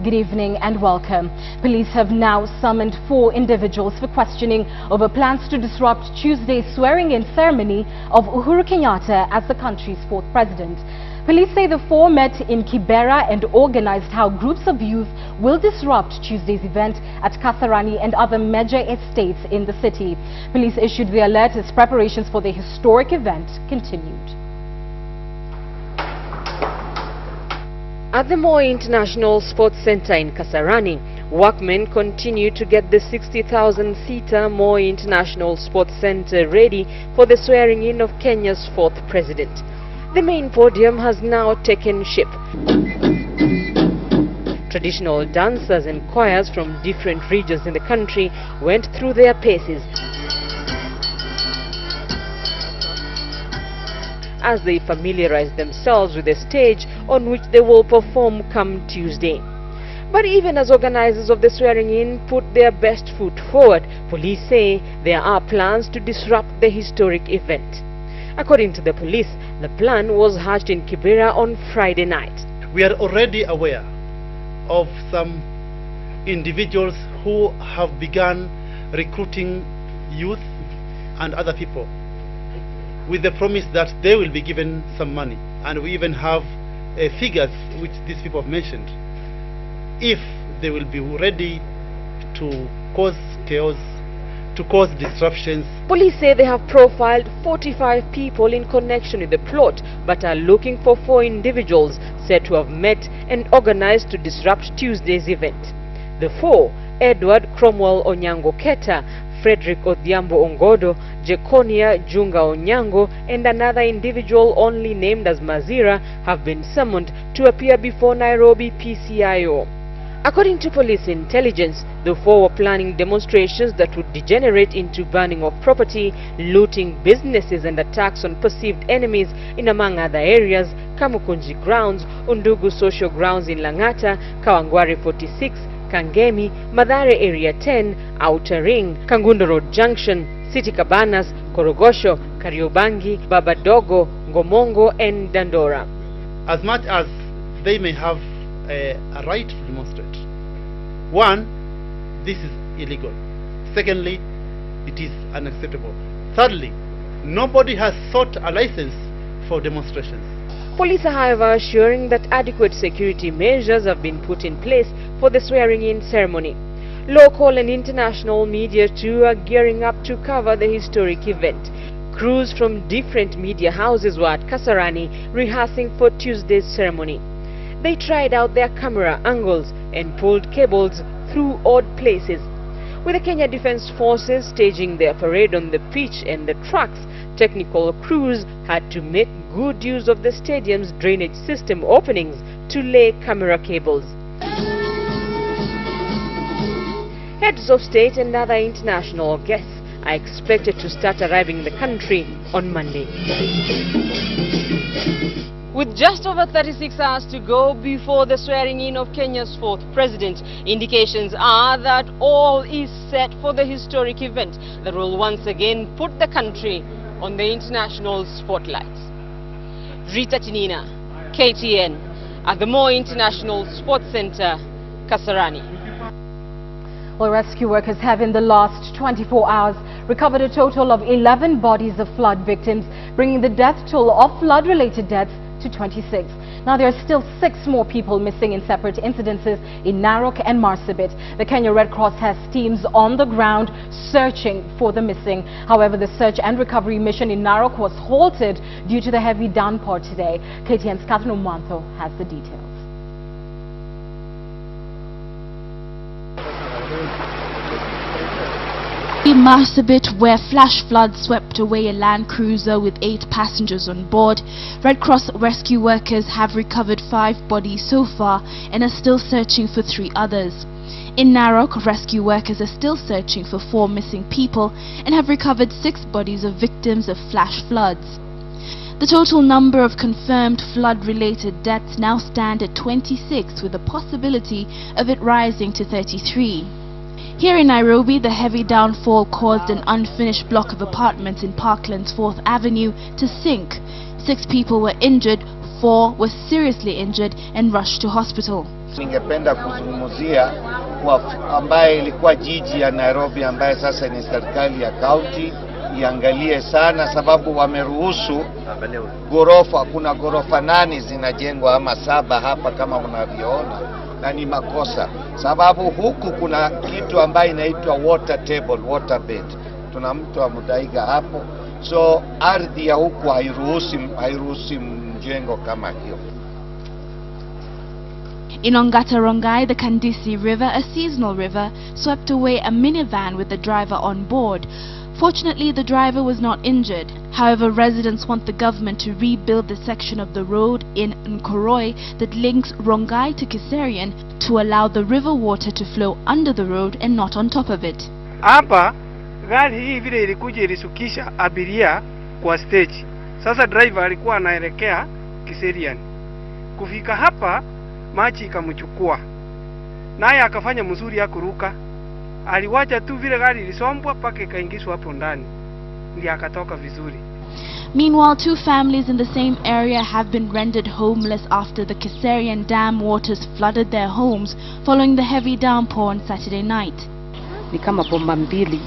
good evening and welcome. Police have now summoned 4 individuals for questioning over plans to disrupt Tuesday's swearing-in ceremony of Uhuru Kenyatta as the country's 4th president. Police say the 4 met in Kibera and organized how groups of youth will disrupt Tuesday's event at Kasarani and other major estates in the city. Police issued the alert as preparations for the historic event continued. At the Moi International Sports Center in Kasarani, workmen continue to get the 60,000-seater Moi International Sports Center ready for the swearing-in of Kenya's 4th president. The main podium has now taken shape. Traditional dancers and choirs from different regions in the country went through their paces as they familiarized themselves with the stage on which they will perform come Tuesday. But even as organizers of the swearing-in put their best foot forward, police say there are plans to disrupt the historic event. According to the police, the plan was hatched in Kibera on Friday night. We are already aware of some individuals who have begun recruiting youth and other people with the promise that they will be given some money, and we even have figures which these people have mentioned if they will be ready to cause chaos, to cause disruptions. Police say they have profiled 45 people in connection with the plot, but are looking for 4 individuals said to have met and organized to disrupt Tuesday's event. The 4, Edward Cromwell Onyango Keta, Frederick Odhiambo Ongodo, Jekonia Junga Onyango, and another individual only named as Mazira, have been summoned to appear before Nairobi PCIO. According to police intelligence, the 4 were planning demonstrations that would degenerate into burning of property, looting businesses, and attacks on perceived enemies in, among other areas, Kamukunji Grounds, Undugu Social Grounds in Langata, Kawangware 46, Kangemi, Mathare Area 10, Outer Ring, Kangundo Road Junction, City Cabanas, Korogosho, Kariobangi, Babadogo, Ngomongo, and Dandora. As much as they may have a right to demonstrate, 1, this is illegal. Secondly, it is unacceptable. Thirdly, nobody has sought a license for demonstrations. Police are, however, assuring that adequate security measures have been put in place for the swearing-in ceremony. Local and international media too are gearing up to cover the historic event. Crews from different media houses were at Kasarani rehearsing for Tuesday's ceremony. They tried out their camera angles and pulled cables through odd places. With the Kenya Defence Forces staging their parade on the pitch and the tracks, technical crews had to make good use of the stadium's drainage system openings to lay camera cables. Heads of state and other international guests are expected to start arriving in the country on Monday. With just over 36 hours to go before the swearing-in of Kenya's 4th president, indications are that all is set for the historic event that will once again put the country on the international spotlight. Rita Tinina, KTN, at the Moi International Sports Center, Kasarani. Well, rescue workers have in the last 24 hours recovered a total of 11 bodies of flood victims, bringing the death toll of flood-related deaths to 26. Now there are still 6 more people missing in separate incidences in Narok and Marsabit. The Kenya Red Cross has teams on the ground searching for the missing. However, the search and recovery mission in Narok was halted due to the heavy downpour today. KTN's Catherine Omanto has the details. In Marsabit, where flash floods swept away a Land Cruiser with 8 passengers on board, Red Cross rescue workers have recovered 5 bodies so far and are still searching for 3 others. In Narok, rescue workers are still searching for 4 missing people and have recovered 6 bodies of victims of flash floods. The total number of confirmed flood-related deaths now stand at 26, with the possibility of it rising to 33. Here in Nairobi, the heavy downfall caused an unfinished block of apartments in Parkland's 4th Avenue to sink. 6 people were injured, 4 were seriously injured and rushed to hospital. Ningependa kuzungumzia kwa ambaye ilikuwa jiji ya Nairobi ambaye sasa ni serikali ya county iangalie sana, sababu wameruhusu gorofa, kuna gorofa 8 zinajengwa ama 7 hapa kama mnavyoona, na ni makosa sababu huku kuna kitu ambaye inaitwa water table, water bed. Tuna mtu wa Mudaiga hapo, so ardhi ya huku hairuhusi mjengo kama hiyo. In Ongata Rongai, the Kandisi River, a seasonal river, swept away a minivan with the driver on board. Fortunately, the driver was not injured. However, residents want the government to rebuild the section of the road in Nkoroi that links Rongai to Kiserian to allow the river water to flow under the road and not on top of it. Hapa gari hii vile ilikuja ilisukisha abiria kwa stage. Sasa driver alikuwa anaelekea Kiserian. Kufika hapa maji ikamchukua. Naye akafanya mzuri ya kuruka. Aliwacha tu vile gari ilisombwa paka ikaingizwa hapo ndani. Ndiye akatoka vizuri. Meanwhile, 2 families in the same area have been rendered homeless after the Kiserian Dam waters flooded their homes following the heavy downpour on Saturday night. Ni kama bomba 2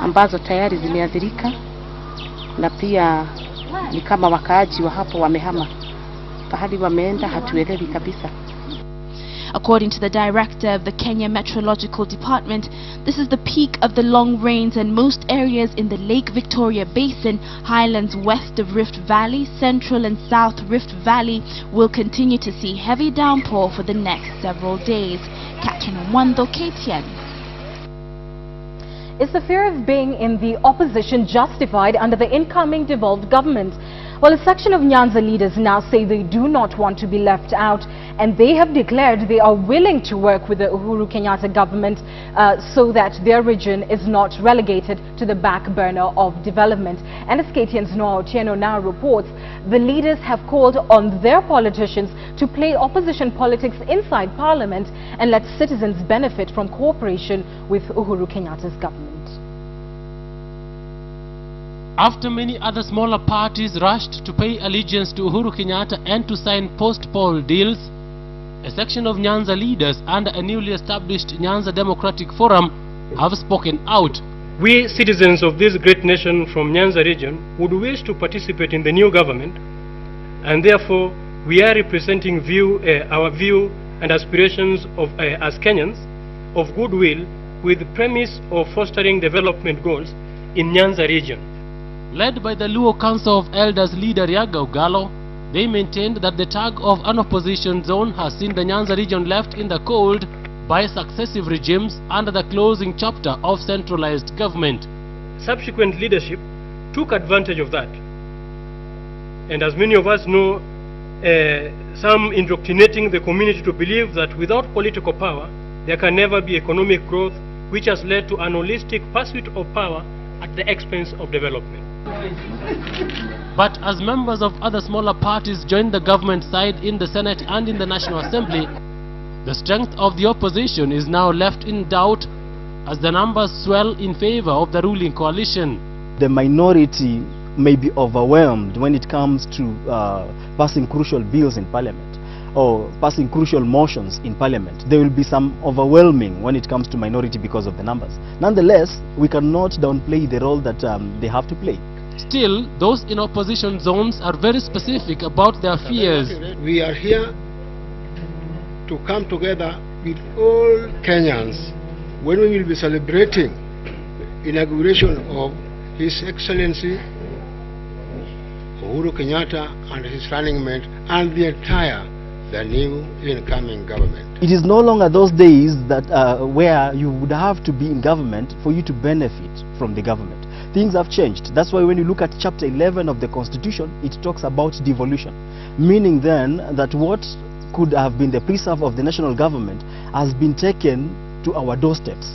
ambazo tayari zimeathirika, na pia ni kama wakaaji wa hapo wamehama. Pahali wameenda hatuelewi kabisa. According to the director of the Kenya Meteorological Department, this is the peak of the long rains, and most areas in the Lake Victoria Basin, highlands west of Rift Valley, central and south Rift Valley will continue to see heavy downpour for the next several days. Catherine Wando, KTN. Is the fear of being in the opposition justified under the incoming devolved government? Well, a section of Nyanza leaders now say they do not want to be left out, and they have declared they are willing to work with the Uhuru Kenyatta government so that their region is not relegated to the back burner of development. And as KTN's Noah Otieno now reports, the leaders have called on their politicians to play opposition politics inside parliament and let citizens benefit from cooperation with Uhuru Kenyatta's government. After many other smaller parties rushed to pay allegiance to Uhuru Kenyatta and to sign post-poll deals, a section of Nyanza leaders under a newly established Nyanza Democratic Forum have spoken out. We citizens of this great nation from Nyanza region would wish to participate in the new government, and therefore we are representing our view and aspirations of as Kenyans of goodwill with the premise of fostering development goals in Nyanza region. Led by the Luo Council of Elders leader Yaga Ugalo, they maintained that the tag of an opposition zone has seen the Nyanza region left in the cold by successive regimes under the closing chapter of centralized government. Subsequent leadership took advantage of that, and as many of us know, some indoctrinating the community to believe that without political power there can never be economic growth, which has led to an holistic pursuit of power at the expense of development. But as members of other smaller parties joined the government side in the Senate and in the National Assembly, the strength of the opposition is now left in doubt as the numbers swell in favor of the ruling coalition. The minority may be overwhelmed when it comes to passing crucial bills in Parliament or passing crucial motions in Parliament. There will be some overwhelming when it comes to minority because of the numbers. Nonetheless, we cannot downplay the role that they have to play. Still, those in opposition zones are very specific about their fears. We are here to come together with all Kenyans when we will be celebrating inauguration of His Excellency Uhuru Kenyatta and his running mate and the new incoming government. It is no longer those days that where you would have to be in government for you to benefit from the government. Things have changed. That's why when you look at chapter 11 of the Constitution, it talks about devolution, meaning then that what could have been the preserve of the national government has been taken to our doorsteps.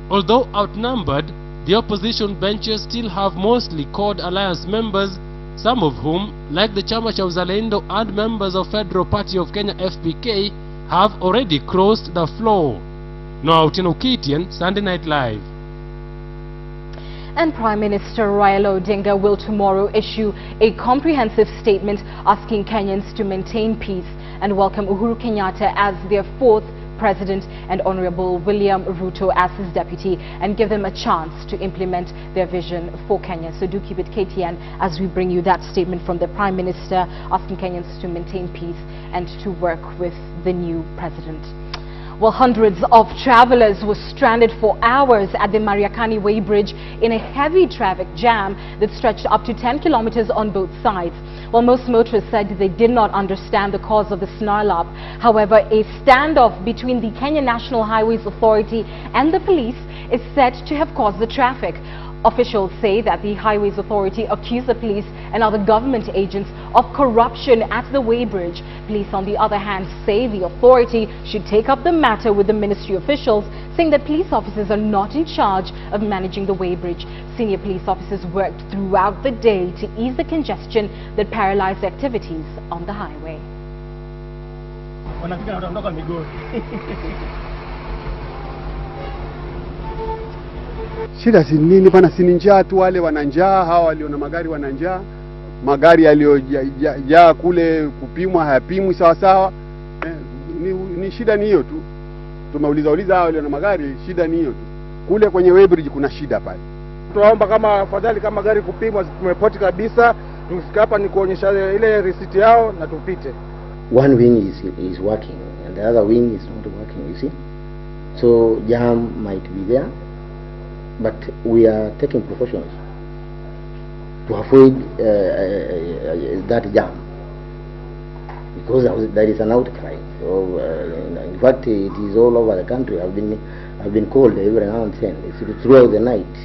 Although outnumbered, the opposition benches still have mostly CORD alliance members, some of whom, like the Chama cha Uzalendo and members of Federal Party of Kenya FPK, have already crossed the floor. Noah Otieno, KTN, Sunday Night Live. And Prime Minister Raila Odinga will tomorrow issue a comprehensive statement asking Kenyans to maintain peace and welcome Uhuru Kenyatta as their fourth president and Honorable William Ruto as his deputy, and give them a chance to implement their vision for Kenya. So do keep it KTN as we bring you that statement from the Prime Minister asking Kenyans to maintain peace and to work with the new president. Well, hundreds of travelers were stranded for hours at the Mariakani Way Bridge in a heavy traffic jam that stretched up to 10 kilometers on both sides. Well, most motorists said they did not understand the cause of the snarl-up. However, a standoff between the Kenya National Highways Authority and the police is said to have caused the traffic. Officials say that the Highways Authority accused the police and other government agents of corruption at the weighbridge. Police, on the other hand, say the authority should take up the matter with the ministry officials, saying that police officers are not in charge of managing the weighbridge. Senior police officers worked throughout the day to ease the congestion that paralyzed activities on the highway. Shida si nini bana, si njaa tu, wale wana njaa, hawa walio na magari wana njaa, magari yaliyojaa kule kupimwa hayapimwi sawa sawa. Ni shida ni hiyo tu. Tumeuliza hawa walio na magari, shida ni hiyo tu. Kule kwenye weighbridge kuna shida pale. Tunaomba kama afadhali kama gari kupimwa tumepoti kabisa, tukifika hapa ni kuonyesha ile receipt yao na tupite. One wing is working and the other wing is not working, you see. So jam might be there. But we are taking precautions to avoid that jam, because there is an outcry. So, in fact, it is all over the country. I've been called every now and then throughout the night.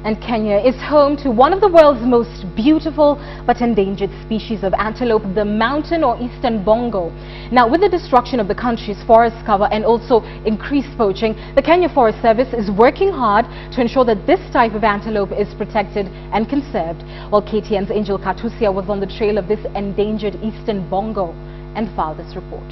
And Kenya is home to one of the world's most beautiful but endangered species of antelope, the mountain or eastern bongo. Now, with the destruction of the country's forest cover and also increased poaching, the Kenya Forest Service is working hard to ensure that this type of antelope is protected and conserved. While KTN's Angel Katusia was on the trail of this endangered eastern bongo and filed this report.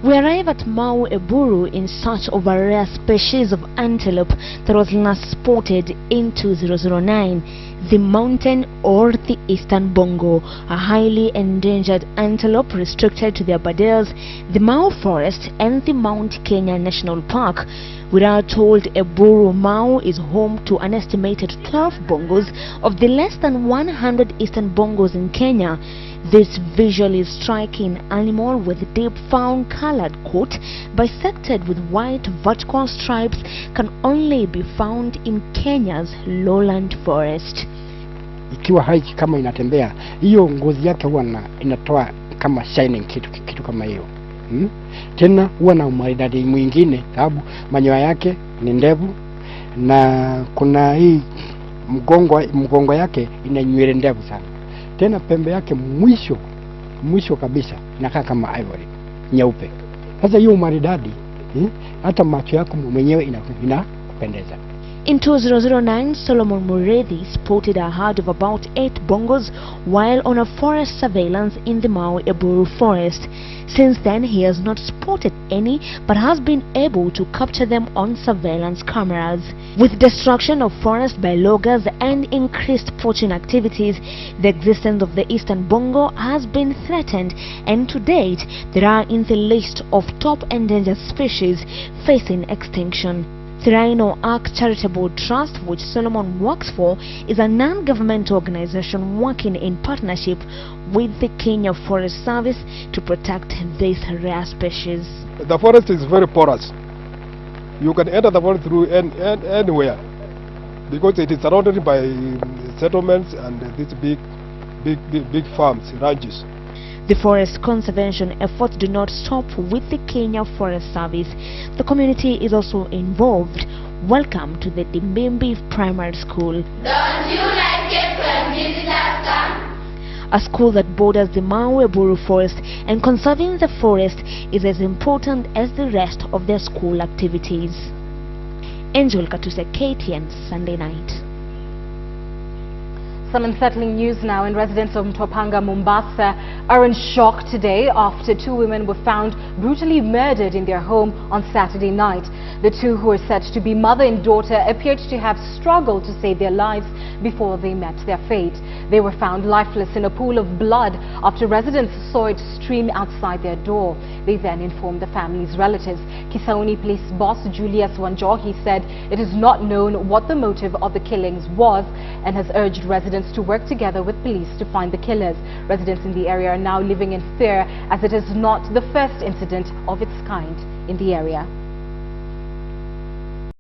We arrive at Mau Eburu in search of a rare species of antelope that was last spotted in 2009, the mountain or the eastern bongo, a highly endangered antelope restricted to the Aberdares, the Mau Forest and the Mount Kenya National Park. We are told Eburu Mau is home to an estimated 12 bongos of the less than 100 eastern bongos in Kenya. This visually striking animal with deep fawn colored coat bisected with white vertical stripes can only be found in Kenya's lowland forest. Ikiwa haiki kama inatembea, hiyo ngozi yake huwa inatoa kama shining kitu kama hiyo. Tena huwa na umaridadi mwingine, sababu manyoya yake ni ndevu na kuna hii mgongo yake ina nywele ndevu sana. Tena pembe yake mwisho kabisa inakaa kama ivory nyeupe. Sasa hiyo umaridadi, hata macho yako mwenyewe inapendeza. In 2009, Solomon Mureithi spotted a herd of about 8 bongos while on a forest surveillance in the Mau Eburu forest. Since then, he has not spotted any but has been able to capture them on surveillance cameras. With destruction of forest by loggers and increased poaching activities, the existence of the eastern bongo has been threatened, and to date, there are in the list of top endangered species facing extinction. The Rhino Ark Charitable Trust, which Solomon works for, is a non-governmental organization working in partnership with the Kenya Forest Service to protect this rare species. The forest is very porous. You can enter the forest through anywhere because it is surrounded by settlements and these big farms, ranches. The forest conservation efforts do not stop with the Kenya Forest Service. The community is also involved. Welcome to the Dimbimbi Primary School. Don't you like it when visitors come? A school that borders the Mau Eburu forest, and conserving the forest is as important as the rest of their school activities. Angel Katusa, KTN, Sunday night. Some unsettling news now, and residents of Mtopanga, Mombasa are in shock today after two women were found brutally murdered in their home on Saturday night. The two, who are said to be mother and daughter, appeared to have struggled to save their lives before they met their fate. They were found lifeless in a pool of blood after residents saw it stream outside their door. They then informed the family's relatives. Kisauni Police Boss Julius Wanjohi said it is not known what the motive of the killings was and has urged residents to work together with police to find the killers. Residents in the area are now living in fear as it is not the first incident of its kind in the area.